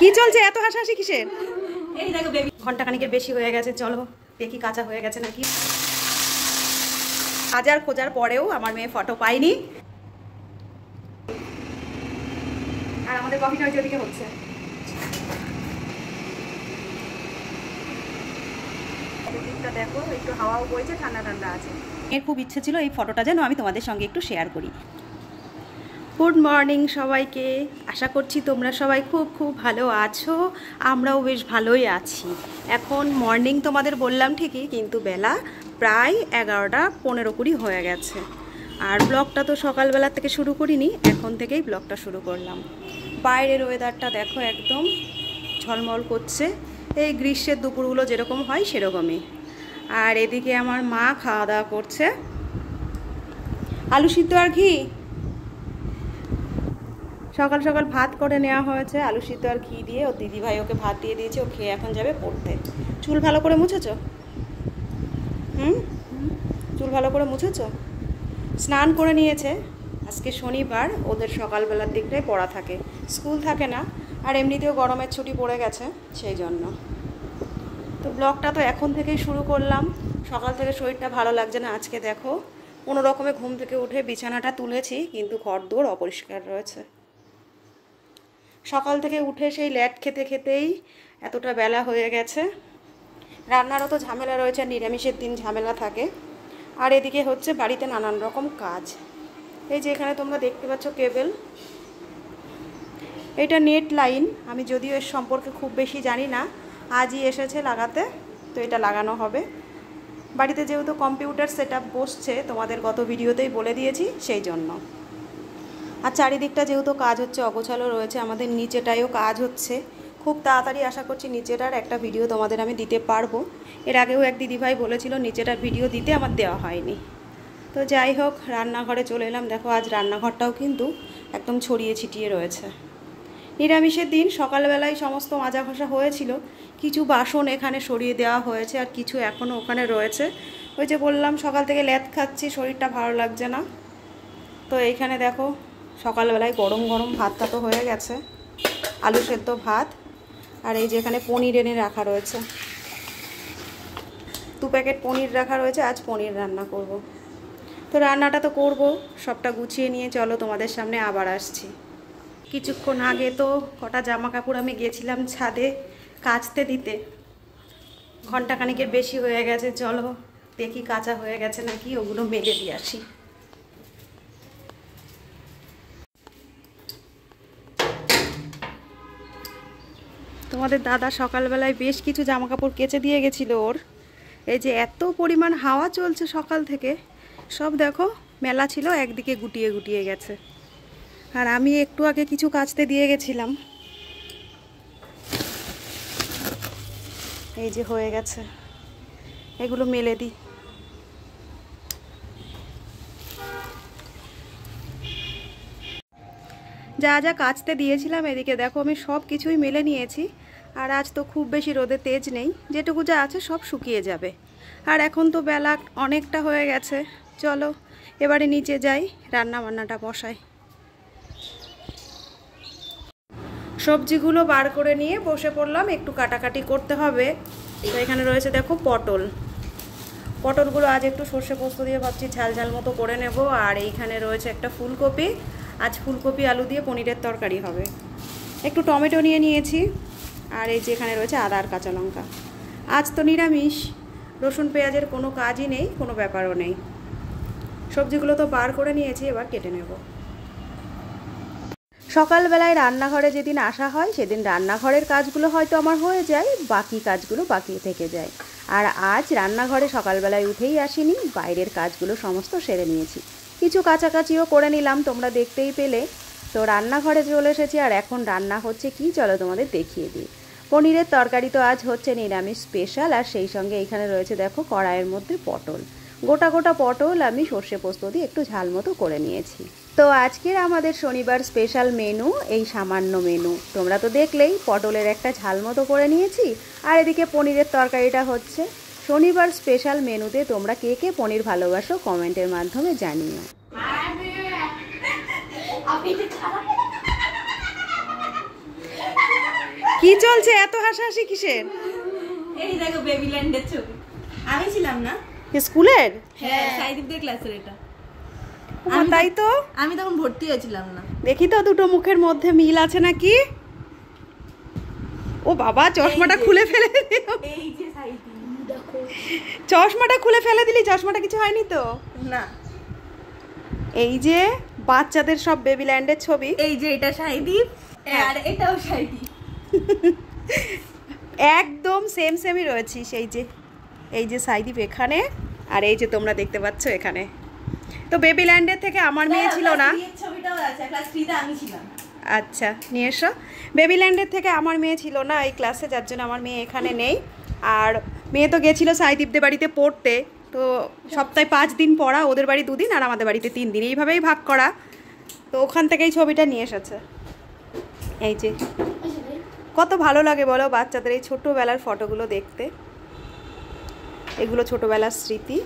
কি চলছে এত হাসাহাসি কিসের? এই দেখো বেবি ঘন্টা খানিকের বেশি হয়ে গেছে, চলো দেখি কাঁচা হয়ে গেছে নাকি। হাজার খোঁজার পরেও আমার মেয়ে ফটো পাইনি। আর আমাদের কফিটা ওইদিকে হচ্ছে। দেখো একটু হাওয়াও বইছে, ঠান্ডা ঠান্ডা আছে। এর খুব ইচ্ছে ছিল এই ফটোটা যেন আমি তোমাদের সঙ্গে একটু শেয়ার করি। গুড মর্নিং সবাইকে, আশা করছি তোমরা সবাই খুব খুব ভালো আছো। আমরাও বেশ ভালোই আছি। এখন মর্নিং তোমাদের বললাম ঠিকই, কিন্তু বেলা প্রায় 11:15 হয়ে গেছে। আর ব্লগটা তো সকালবেলা থেকে শুরু করিনি, এখন থেকেই ব্লগটা শুরু করলাম। বাইরের ওয়েদারটা দেখো একদম ঝলমল করছে, এই গ্রীষ্মের দুপুরগুলো যেরকম হয় সেরকমই। আর এদিকে আমার মা খাওয়া দাওয়া করছে, আলু সিদ্ধ আর ঘি। সকাল সকাল ভাত করে নেওয়া হয়েছে আলু সিদ্ধ আর ঘি দিয়ে। ওর দিদিভাই ওকে ভাত দিয়ে দিয়েছে, ও খেয়ে এখন যাবে পড়তে। চুল ভালো করে মুছেছো? চুল ভালো করে মুছেছো? স্নান করে নিয়েছে। আজকে শনিবার, ওদের সকালবেলার দিকটাই পড়া থাকে, স্কুল থাকে না। আর এমনিতেও গরমের ছুটি পড়ে গেছে, সেই জন্য। তো ব্লগটা তো এখন থেকেই শুরু করলাম। সকাল থেকে শরীরটা ভালো লাগছে না। আজকে দেখো কোনো রকমে ঘুম থেকে উঠে বিছানাটা তুলেছি, কিন্তু ঘরদোর অপরিষ্কার রয়েছে। সকাল থেকে উঠে সেই ল্যাট খেতে খেতেই এতটা বেলা হয়ে গেছে। রান্নারও তো ঝামেলা রয়েছে, নিরামিষের দিন ঝামেলা থাকে। আর এদিকে হচ্ছে বাড়িতে নানান রকম কাজ। এই যে এখানে তোমরা দেখতে পাচ্ছ কেবেল, এটা নেট লাইন। আমি যদিও এর সম্পর্কে খুব বেশি জানি না, আজই এসেছে লাগাতে, তো এটা লাগানো হবে। বাড়িতে যেহেতু কম্পিউটার সেটআপ বসছে, তোমাদের গত ভিডিওতেই বলে দিয়েছি, সেই জন্য। আর চারিদিকটা যেহেতু কাজ হচ্ছে, অগোছালো রয়েছে, আমাদের নিচেটায়ও কাজ হচ্ছে। খুব তাড়াতাড়ি আশা করছি নিচেটার একটা ভিডিও তোমাদের আমি দিতে পারবো। এর আগেও এক দিদিভাই বলেছিল নিচেটার ভিডিও দিতে, আমার দেওয়া হয়নি। তো যাই হোক, রান্নাঘরে চলে এলাম। দেখো আজ রান্নাঘরটাও কিন্তু একদম ছড়িয়ে ছিটিয়ে রয়েছে। নিরামিষের দিন সকালবেলায় সমস্ত মাজা ঘষা হয়েছিল, কিছু বাসন এখানে সরিয়ে দেওয়া হয়েছে, আর কিছু এখনও ওখানে রয়েছে। ওই যে বললাম সকাল থেকে ল্যাদ খাচ্ছি, শরীরটা ভালো লাগছে না। তো এইখানে দেখো সকালবেলায় গরম গরম ভাতটা তো হয়ে গেছে, আলু সেদ্ধ ভাত। আর এই যে এখানে পনির এনে রাখা রয়েছে, 2 প্যাকেট পনির রাখা রয়েছে, আজ পনির রান্না করব। তো রান্নাটা তো করব, সবটা গুছিয়ে নিয়ে চলো তোমাদের সামনে আবার আসছি। কিছুক্ষণ আগে তো কটা জামা কাপড় আমি গেছিলাম ছাদে কাচতে দিতে, ঘন্টাখানিকের বেশি হয়ে গেছে। চলো দেখি কাঁচা হয়ে গেছে নাকি, ওগুলো মেলে দিয়ে আসি। তোমাদের দাদা সকালবেলায় বেশ কিছু জামা কাপড় কেচে দিয়ে গেছিলো ওর। এই যে এত পরিমাণ হাওয়া চলছে সকাল থেকে, সব দেখো মেলা ছিল একদিকে গুটিয়ে গুটিয়ে গেছে। আর আমি একটু আগে কিছু কাচতে দিয়ে গেছিলাম, এই যে হয়ে গেছে, এগুলো মেলে দিই। যা যা কাচতে দিয়েছিলাম এদিকে দেখো আমি সব কিছুই মেলে নিয়েছি। আর আজ তো খুব বেশি রোদে তেজ নেই, যেটুকু যা আছে সব শুকিয়ে যাবে। আর এখন তো বেলা অনেকটা হয়ে গেছে, চলো এবারে নিচে যাই, রান্না বান্নাটা বসাই। সবজিগুলো বার করে নিয়ে বসে পড়লাম, একটু কাটাকাটি করতে হবে। তো এখানে রয়েছে দেখো পটল, পটলগুলো আজ একটু সর্ষে পোস্ত দিয়ে ভাবছি ঝাল ঝাল মতো করে নেব। আর এইখানে রয়েছে একটা ফুলকপি, আজ ফুলকপি আলু দিয়ে পনিরের তরকারি হবে। একটু টমেটো নিয়ে নিয়েছি। আর এই যে এখানে রয়েছে আদা আর কাঁচা লঙ্কা। আজ তো নিরামিষ, রসুন পেঁয়াজের কোনো কাজই নেই, কোনো ব্যাপারও নেই। সবজিগুলো তো বার করে নিয়েছি, এবার কেটে নেব। সকালবেলায় রান্নাঘরে যেদিন আসা হয় সেদিন রান্নাঘরের কাজগুলো হয়তো আমার হয়ে যায়, বাকি কাজগুলো বাকি থেকে যায়। আর আজ রান্নাঘরে সকালবেলায় উঠেই আসিনি, বাইরের কাজগুলো সমস্ত সেরে নিয়েছি। কিছু কাছাকাছিও করে নিলাম, তোমরা দেখতেই পেলে। তো রান্নাঘরে চলে এসেছি, আর এখন রান্না হচ্ছে কি চলো তোমাদের দেখিয়ে দিই। পনিরের তরকারি তো আজ হচ্ছে নিরামিষ স্পেশাল। আর সেই সঙ্গে এইখানে রয়েছে দেখো কড়াইয়ের মধ্যে পটল, গোটা গোটা পটল আমি সর্ষে পোস্ত দিয়ে একটু ঝাল মতো করে নিয়েছি। তো আজকের আমাদের শনিবার স্পেশাল মেনু এই সামান্য মেনু। তোমরা তো দেখলেই পটলের একটা ঝাল মতো করে নিয়েছি, আর এদিকে পনিরের তরকারিটা হচ্ছে। শনিবার স্পেশাল মেনুতে তোমরা কে কে পনির ভালোবাসো কমেন্টের মাধ্যমে জানিও। কি চলছে এত হাসাহাসি কিসের? এই দেখো বেবিল্যান্ডের ছবি। আমি ছিলাম না স্কুলের? হ্যাঁ, সাইদীপদের ক্লাসের এটা। তাই তো, আমি তখন ভর্তি হয়েছিলাম না। দেখি তো দুটো মুখের মধ্যে মিল আছে নাকি। ও বাবা, চশমাটা খুলে ফেলে দিল। এই যে সাইদীপ দেখো, চশমাটা খুলে ফেলে দিলি, চশমাটা কিছু হয়নি তো? না, এই যে বাচ্চাদের সব বেবিল্যান্ডের ছবি। এই যে এটা সাইদীপ আর এটাও সাইদীপ, একদম সেম সেমই রয়েছে। এই যে সাইদীপ এখানে, আর এই যে তোমরা দেখতে পাচ্ছ এখানে। তো বেবিল্যান্ডের থেকে আমার মেয়ে ছিল না। ছবিটাও আছে, ক্লাস 3 তে আমি ছিলাম। আচ্ছা, নিয়ে এসো। বেবিল্যান্ডের থেকে আমার মেয়ে ছিল না এই ক্লাসে, যার জন্য আমার মেয়ে এখানে নেই। আর মেয়ে তো গেছিলো সাইদীপদের বাড়িতে পড়তে। তো সপ্তাহে 5 দিন পড়া, ওদের বাড়ি 2 দিন আর আমাদের বাড়িতে 3 দিন, এইভাবেই ভাগ করা। তো ওখান থেকেই ছবিটা নিয়ে এসেছে। এই যে কত ভালো লাগে বলো বাচ্চাদের এই ছোটোবেলার ফটোগুলো দেখতে। এগুলো ছোটোবেলার স্মৃতি।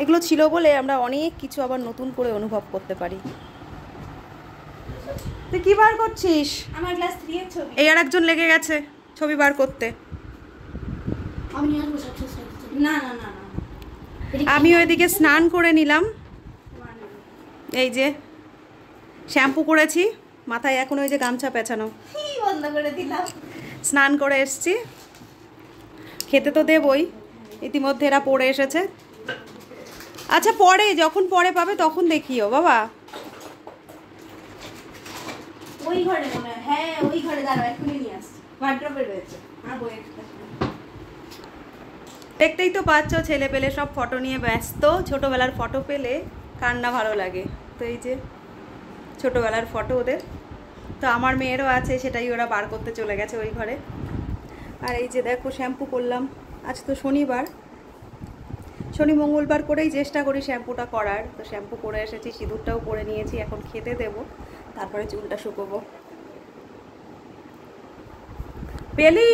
এগুলো ছিল বলে আমরা অনেক কিছু আবার নতুন করে অনুভব করতে পারি। তুই কি বার করছিস? আমার ক্লাস 3 এর ছবি। এই আর একজন লেগে গেছে ছবি বার করতে। আমি নিয়ে আসবো সব শেষ। না না না না, আমি ওইদিকে স্নান করে নিলাম। এই যে শ্যাম্পু করেছি, মাথায় এখন ওই যে গামছা পেঁচানো, বন্ধ করে দিলাম। স্নান করে এসছি। খেতে তো দেবই, ইতিমধ্যে এরা পড়ে এসেছে। আচ্ছা, পরে যখন পরে পাবে তখন দেখিও বাবা। ওই ঘরে মনে হয়, হ্যাঁ ওই ঘরে, দাঁড়াও এখনই নিয়ে আসছি, ওয়ার্ড্রপে রয়েছে। আর বই দেখতেই তো পাচ্ছ, ছেলে পেলে সব ফটো নিয়ে ব্যস্ত। ছোটোবেলার ফটো পেলে কার না ভালো লাগে। তো এই যে ছোটোবেলার ফটো ওদের। তো আমার মেয়েরও আছে, সেটাই ওরা বার করতে চলে গেছে ওই ঘরে। আর এই যে দেখো শ্যাম্পু করলাম। আজ তো শনিবার, শনি মঙ্গলবার করেই চেষ্টা করি শ্যাম্পুটা করার। তো শ্যাম্পু করে এসেছি, সিঁদুরটাও করে নিয়েছি, এখন খেতে দেবো, তারপরে চুলটা শুকোবো। পেলি?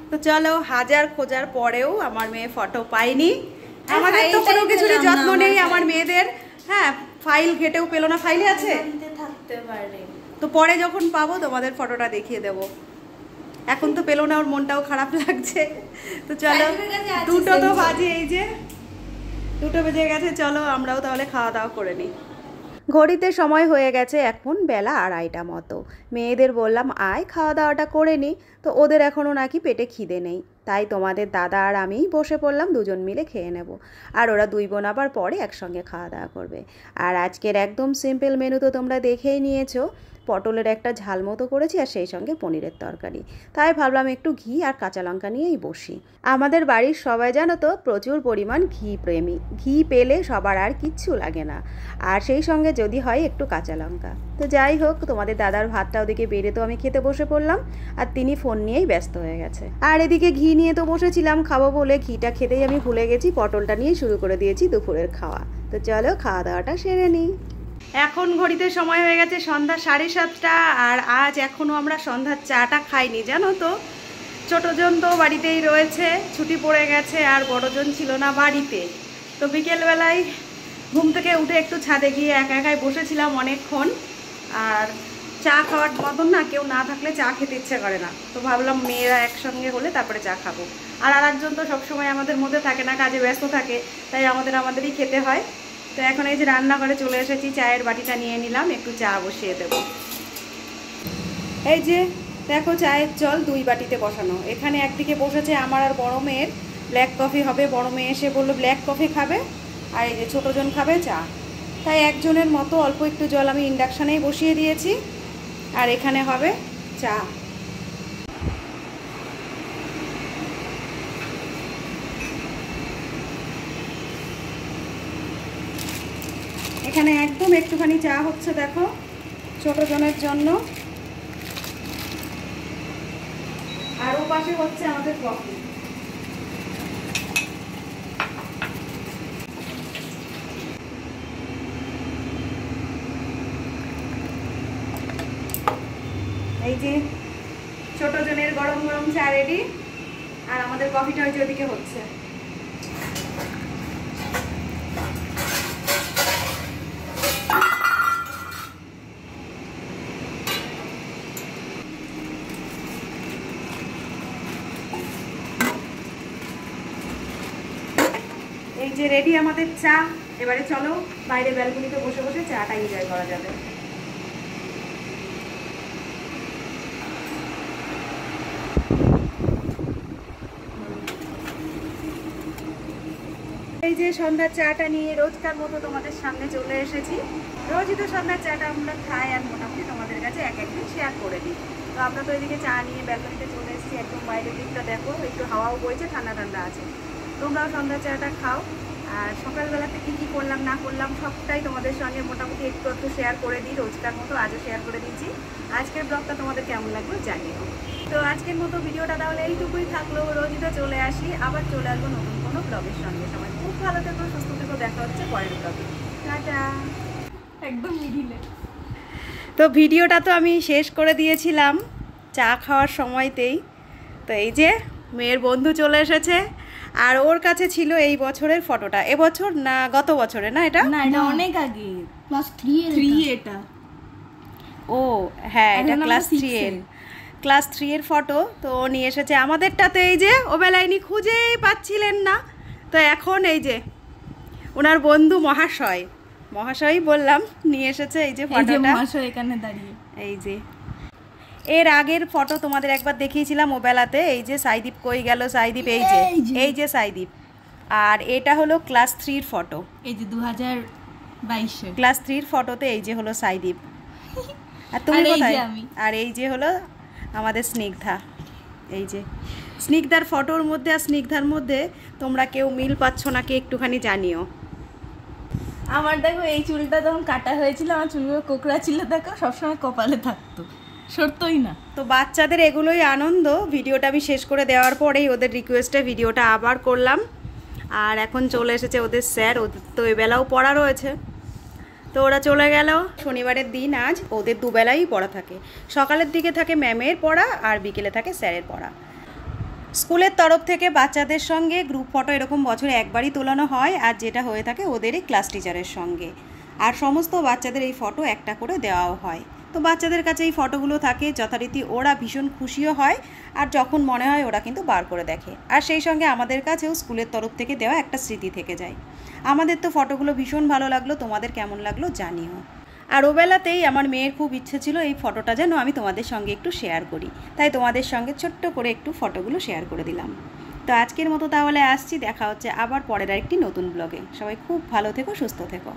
তো চলো, হাজার খোঁজার পরেও আমার মেয়ে ফটো পাইনি। আমাদের তো কোনো কিছুরই যত্ন নেই আমার মেয়েদের। হ্যাঁ, ফাইল ঘেটেও পেলো না। ফাইলে আছে থাকতে পারে, তো পরে যখন পাবো তোমাদের ফটোটা দেখিয়ে দেবো। এখন তো পেলো না, ওর মনটাও খারাপ লাগছে। তো চলো, 2টো তো বাজে, এই যে 2টো বেজে গেছে। চলো আমরাও তাহলে খাওয়া দাওয়া করে নিই। ঘড়িতে সময় হয়ে গেছে এখন বেলা 2:30টা মতো। মেয়েদের বললাম আয় খাওয়া দাওয়াটা করে নিই। তো ওদের এখনও নাকি পেটে খিদে নেই, তাই তোমাদের দাদা আর আমিই বসে পড়লাম, দুজন মিলে খেয়ে নেব। আর ওরা 2 বোন আবার পরে একসঙ্গে খাওয়া দাওয়া করবে। আর আজকের একদম সিম্পল মেনু তো তোমরা দেখেই নিয়েছো। পটলের একটা ঝাল মতো করেছি, আর সেই সঙ্গে পনিরের তরকারি। তাই ভাবলাম একটু ঘি আর কাঁচা লঙ্কা নিয়েই বসি। আমাদের বাড়ির সবাই জানো তো প্রচুর পরিমাণ ঘি প্রেমী। ঘি পেলে সবার আর কিচ্ছু লাগে না, আর সেই সঙ্গে যদি হয় একটু কাঁচা লঙ্কা। তো যাই হোক, তোমাদের দাদার ভাতটা ওদিকে বেড়ে তো আমি খেতে বসে পড়লাম, আর তিনি ফোন নিয়েই ব্যস্ত হয়ে গেছে। আর এদিকে ঘি নিয়ে তো বসেছিলাম খাবো বলে, ঘিটা খেতেই আমি ভুলে গেছি, পটলটা নিয়ে শুরু করে দিয়েছি দুপুরের খাওয়া। তো চলো খাওয়া দাওয়াটা সেরে নিই। এখন ঘড়িতে সময় হয়ে গেছে সন্ধ্যা 7:30, আর আজ এখনও আমরা সন্ধ্যার চাটা খাইনি জানো তো। ছোটোজন তো বাড়িতেই রয়েছে, ছুটি পড়ে গেছে, আর বড়জন ছিল না বাড়িতে। তো বিকেলবেলায় ঘুম থেকে উঠে একটু ছাদে গিয়ে একা একাই বসেছিলাম অনেকক্ষণ। আর চা খাওয়ার মতন না কেউ না থাকলে চা খেতে ইচ্ছে করে না। তো ভাবলাম মেয়েরা একসঙ্গে হলে তারপরে চা খাবো। আর আরেকজন তো সবসময় আমাদের মধ্যে থাকে না, কাজে ব্যস্ত থাকে, তাই আমাদেরই খেতে হয়। তো এখন এই যে রান্নাঘরে চলে এসেছি, চায়ের বাটিটা নিয়ে নিলাম, একটু চা বসিয়ে দেব। এই যে দেখো চায়ের জল 2 বাটিতে বসানো। এখানে একদিকে বসেছে আমার আর বড় মেয়ের ব্ল্যাক কফি হবে। বড় মেয়ে এসে বললো ব্ল্যাক কফি খাবে, আর এই যে ছোটোজন খাবে চা। তাই একজনের মতো অল্প একটু জল আমি ইন্ডাকশানেই বসিয়ে দিয়েছি, আর এখানে হবে চা। এখানে একদম একটুখানি চা হচ্ছে দেখো ছোটোজনের জন্য, আর ও পাশে হচ্ছে আমাদের কফি। এই যে ছোটোজনের গরম গরম চা রেডি, আর আমাদের কফিটা ওই যে ওদিকে হচ্ছে। যে রেডি আমাদের চা। এবারে চলো বাইরে ব্যালকনিতে বসে বসে চাটা এনজয় করা যাবে। এই যে সন্ধ্যার চাটা নিয়ে রোজকার মতো তোমাদের সামনে চলে এসেছি। রোজই তো সন্ধ্যার চাটা আমরা খাই আর মোটামুটি তোমাদের কাছে এক একদিন শেয়ার করে দিই। তো আমরা তো এদিকে চা নিয়ে ব্যালকনিতে চলে এসেছি। একদম বাইরের দিকটা দেখো, একটু হাওয়াও বইছে, ঠান্ডা ঠান্ডা আছে। তোমরাও সন্ধ্যার চাটা খাও। আর সকালবেলাতে কী কী করলাম না করলাম সবটাই তোমাদের সঙ্গে মোটামুটি একটু একটু শেয়ার করে দিই, রোজকার মতো আজও শেয়ার করে দিচ্ছি। আজকের ব্লগটা তোমাদের কেমন লাগলো জানিও। তো আজকের মতো ভিডিওটা তাহলে এইটুকুই থাকলো। রোজই তো চলে আসি, আবার চলে আসবো নতুন কোনো ব্লগের সঙ্গে। সবাই খুব ভালো থেকো, সুস্থ থেকো, দেখা হচ্ছে পরের ব্লগে। টাটা। একদম মিডিলে। তো ভিডিওটা তো আমি শেষ করে দিয়েছিলাম চা খাওয়ার সময়তেই। তো এই যে মেয়ের বন্ধু চলে এসেছে, আর ওর কাছে ছিল এই বছরের ফটোটা। এবছর না গত বছরে? না এটা না, এটা অনেক আগে, ক্লাস 3 এটা। ও হ্যাঁ, এটা এখন আমরা ক্লাস 6 3 এর, ক্লাস 3 এর ফটো। তো ও নিয়ে এসেছে আমাদেরটা। তো এই যে ও বেলাইনি খুঁজেই পাচ্ছিলেন না, তো এখন এই যে ওনার বন্ধু মহাশয় বললাম নিয়ে এসেছে এই যে এই যে ফটোটা। মহাশয় এখানে দাঁড়িয়ে। এই যে এর আগের ফটো তোমাদের একবার দেখিয়েছিলাম ও বেলাতে। এই যে সাইদীপ কই গেল, সাইদীপ এই যে সাইদীপ। আর এটা হলো ক্লাস 3 এর ফটো, এই যে 2022 ক্লাস 3 এর ফটোতে এই যে হলো সাইদীপ। আর তুমি কোথায়? আর এই যে হলো আমাদের স্নিগ্ধা। এই যে স্নিগ্ধার ফটোর মধ্যে আর স্নিগ্ধার মধ্যে তোমরা কেউ মিল পাচ্ছ নাকি একটুখানি জানিও। আমার দেখো এই চুলটা যখন কাটা হয়েছিল, আমার চুলগুলো কোকড়া ছিল, দেখো সবসময় কপালে থাকতো, সরতই না। তো বাচ্চাদের এগুলোই আনন্দ। ভিডিওটা আমি শেষ করে দেওয়ার পরেই ওদের রিকোয়েস্টে ভিডিওটা আবার করলাম। আর এখন চলে এসেছে ওদের স্যার, ওদের তো এবেলাও পড়া রয়েছে। তো ওরা চলে গেল। শনিবারের দিন আজ ওদের দুবেলাই পড়া থাকে, সকালের দিকে থাকে ম্যামের পড়া আর বিকেলে থাকে স্যারের পড়া। স্কুলের তরফ থেকে বাচ্চাদের সঙ্গে গ্রুপ ফটো এরকম বছরে একবারই তোলানো হয়, আর যেটা হয়ে থাকে ওদেরই ক্লাস টিচারের সঙ্গে। আর সমস্ত বাচ্চাদের এই ফটো একটা করে দেওয়াও হয়। তো বাচ্চাদের কাছে এই ফটোগুলো থাকে যথারীতি, ওরা ভীষণ খুশিও হয়। আর যখন মনে হয় ওরা কিন্তু বার করে দেখে। আর সেই সঙ্গে আমাদের কাছেও স্কুলের তরফ থেকে দেওয়া একটা স্মৃতি থেকে যায়। আমাদের তো ফটোগুলো ভীষণ ভালো লাগলো, তোমাদের কেমন লাগলো জানিও। আর ওবেলাতেই আমার মেয়ের খুব ইচ্ছে ছিল এই ফটোটা যেন আমি তোমাদের সঙ্গে একটু শেয়ার করি, তাই তোমাদের সঙ্গে ছোট্ট করে একটু ফটোগুলো শেয়ার করে দিলাম। তো আজকের মতো তাহলে আসছি, দেখা হচ্ছে আবার পরের আরেকটি নতুন ব্লগে। সবাই খুব ভালো থেকো, সুস্থ থেকো।